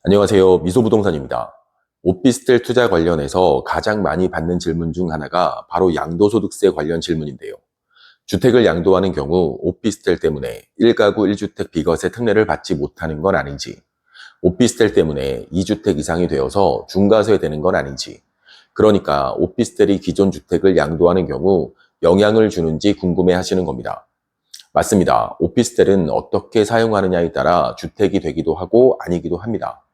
안녕하세요. 미소부동산입니다. 오피스텔 투자 관련해서 가장 많이 받는 질문 중 하나가 바로 양도소득세 관련 질문인데요. 주택을 양도하는 경우 오피스텔 때문에 1가구 1주택 비과세 특례를 받지 못하는 건 아닌지, 오피스텔 때문에 2주택 이상이 되어서 중과세 되는 건 아닌지, 그러니까 오피스텔이 기존 주택을 양도하는 경우 영향을 주는지 궁금해 하시는 겁니다. 맞습니다. 오피스텔은 어떻게 사용하느냐에 따라 주택이 되기도 하고 아니기도 합니다.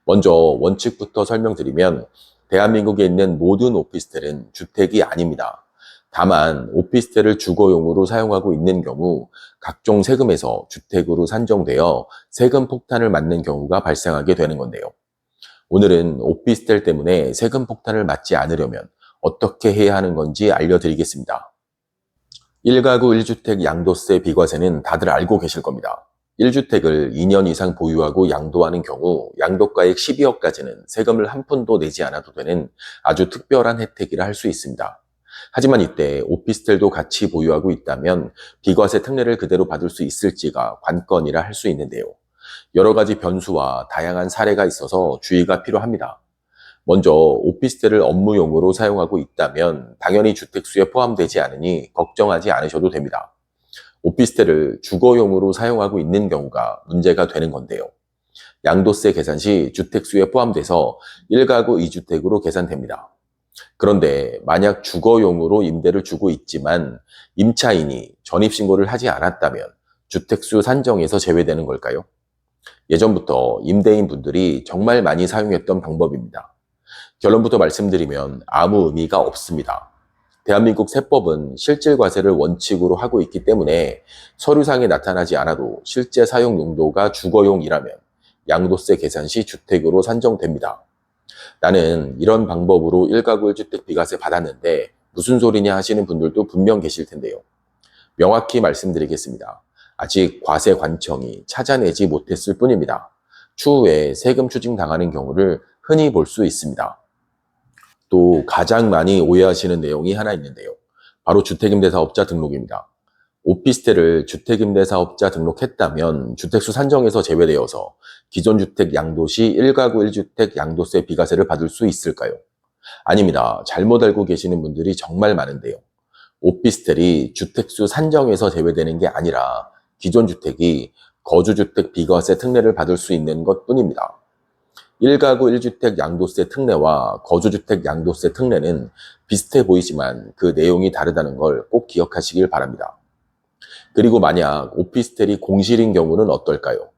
먼저 원칙부터 설명드리면 대한민국에 있는 모든 오피스텔은 주택이 아닙니다. 다만 오피스텔을 주거용으로 사용하고 있는 경우 각종 세금에서 주택으로 산정되어 세금 폭탄을 맞는 경우가 발생하게 되는 건데요. 오늘은 오피스텔 때문에 세금 폭탄을 맞지 않으려면 어떻게 해야 하는 건지 알려드리겠습니다. 1가구 1주택 양도세 비과세는 다들 알고 계실 겁니다. 1주택을 2년 이상 보유하고 양도하는 경우 양도가액 12억까지는 세금을 한 푼도 내지 않아도 되는 아주 특별한 혜택이라 할 수 있습니다. 하지만 이때 오피스텔도 같이 보유하고 있다면 비과세 특례를 그대로 받을 수 있을지가 관건이라 할 수 있는데요. 여러 가지 변수와 다양한 사례가 있어서 주의가 필요합니다. 먼저 오피스텔을 업무용으로 사용하고 있다면 당연히 주택수에 포함되지 않으니 걱정하지 않으셔도 됩니다. 오피스텔을 주거용으로 사용하고 있는 경우가 문제가 되는 건데요. 양도세 계산 시 주택수에 포함돼서 1가구 2주택으로 계산됩니다. 그런데 만약 주거용으로 임대를 주고 있지만 임차인이 전입신고를 하지 않았다면 주택수 산정에서 제외되는 걸까요? 예전부터 임대인 분들이 정말 많이 사용했던 방법입니다. 결론부터 말씀드리면 아무 의미가 없습니다. 대한민국 세법은 실질과세를 원칙으로 하고 있기 때문에 서류상에 나타나지 않아도 실제 사용 용도가 주거용이라면 양도세 계산 시 주택으로 산정됩니다. 나는 이런 방법으로 1가구 1주택 비과세 받았는데 무슨 소리냐 하시는 분들도 분명 계실 텐데요. 명확히 말씀드리겠습니다. 아직 과세관청이 찾아내지 못했을 뿐입니다. 추후에 세금 추징당하는 경우를 흔히 볼 수 있습니다. 또 가장 많이 오해하시는 내용이 하나 있는데요. 바로 주택임대사업자 등록입니다. 오피스텔을 주택임대사업자 등록했다면 주택수 산정에서 제외되어서 기존 주택 양도 시 1가구 1주택 양도세 비과세를 받을 수 있을까요? 아닙니다. 잘못 알고 계시는 분들이 정말 많은데요. 오피스텔이 주택수 산정에서 제외되는 게 아니라 기존 주택이 거주주택 비과세 특례를 받을 수 있는 것 뿐입니다. 1가구 1주택 양도세 특례와 거주주택 양도세 특례는 비슷해 보이지만 그 내용이 다르다는 걸 꼭 기억하시길 바랍니다. 그리고 만약 오피스텔이 공실인 경우는 어떨까요?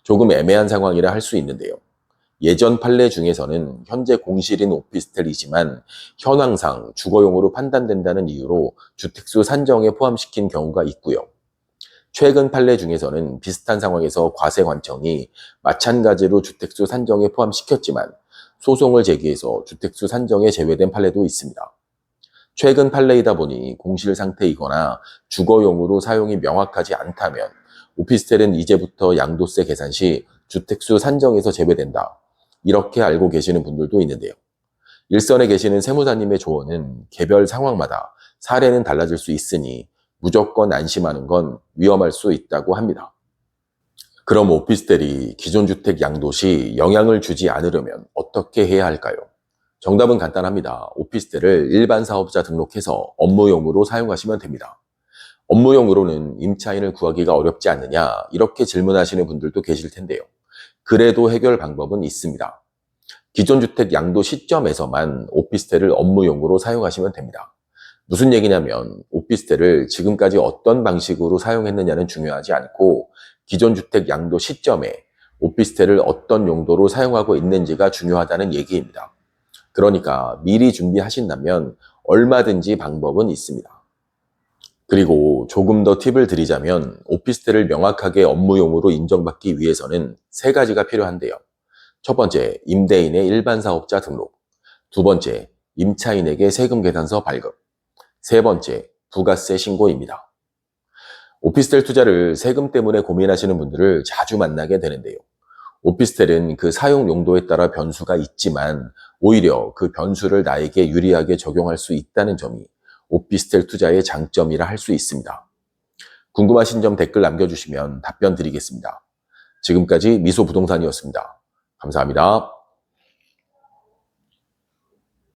조금 애매한 상황이라 할 수 있는데요. 예전 판례 중에서는 현재 공실인 오피스텔이지만 현황상 주거용으로 판단된다는 이유로 주택수 산정에 포함시킨 경우가 있고요. 최근 판례 중에서는 비슷한 상황에서 과세관청이 마찬가지로 주택수 산정에 포함시켰지만 소송을 제기해서 주택수 산정에 제외된 판례도 있습니다. 최근 판례이다 보니 공실 상태이거나 주거용으로 사용이 명확하지 않다면 오피스텔은 이제부터 양도세 계산 시 주택수 산정에서 제외된다. 이렇게 알고 계시는 분들도 있는데요. 일선에 계시는 세무사님의 조언은 개별 상황마다 사례는 달라질 수 있으니 무조건 안심하는 건 위험할 수 있다고 합니다. 그럼 오피스텔이 기존 주택 양도 시 영향을 주지 않으려면 어떻게 해야 할까요? 정답은 간단합니다. 오피스텔을 일반 사업자 등록해서 업무용으로 사용하시면 됩니다. 업무용으로는 임차인을 구하기가 어렵지 않느냐 이렇게 질문하시는 분들도 계실 텐데요. 그래도 해결 방법은 있습니다. 기존 주택 양도 시점에서만 오피스텔을 업무용으로 사용하시면 됩니다. 무슨 얘기냐면 오피스텔을 지금까지 어떤 방식으로 사용했느냐는 중요하지 않고 기존 주택 양도 시점에 오피스텔을 어떤 용도로 사용하고 있는지가 중요하다는 얘기입니다. 그러니까 미리 준비하신다면 얼마든지 방법은 있습니다. 그리고 조금 더 팁을 드리자면 오피스텔을 명확하게 업무용으로 인정받기 위해서는 3가지가 필요한데요. 첫 번째, 임대인의 일반 사업자 등록. 두 번째, 임차인에게 세금 계산서 발급. 세 번째, 부가세 신고입니다. 오피스텔 투자를 세금 때문에 고민하시는 분들을 자주 만나게 되는데요. 오피스텔은 그 사용 용도에 따라 변수가 있지만 오히려 그 변수를 나에게 유리하게 적용할 수 있다는 점이 오피스텔 투자의 장점이라 할 수 있습니다. 궁금하신 점 댓글 남겨주시면 답변 드리겠습니다. 지금까지 미소부동산이었습니다. 감사합니다.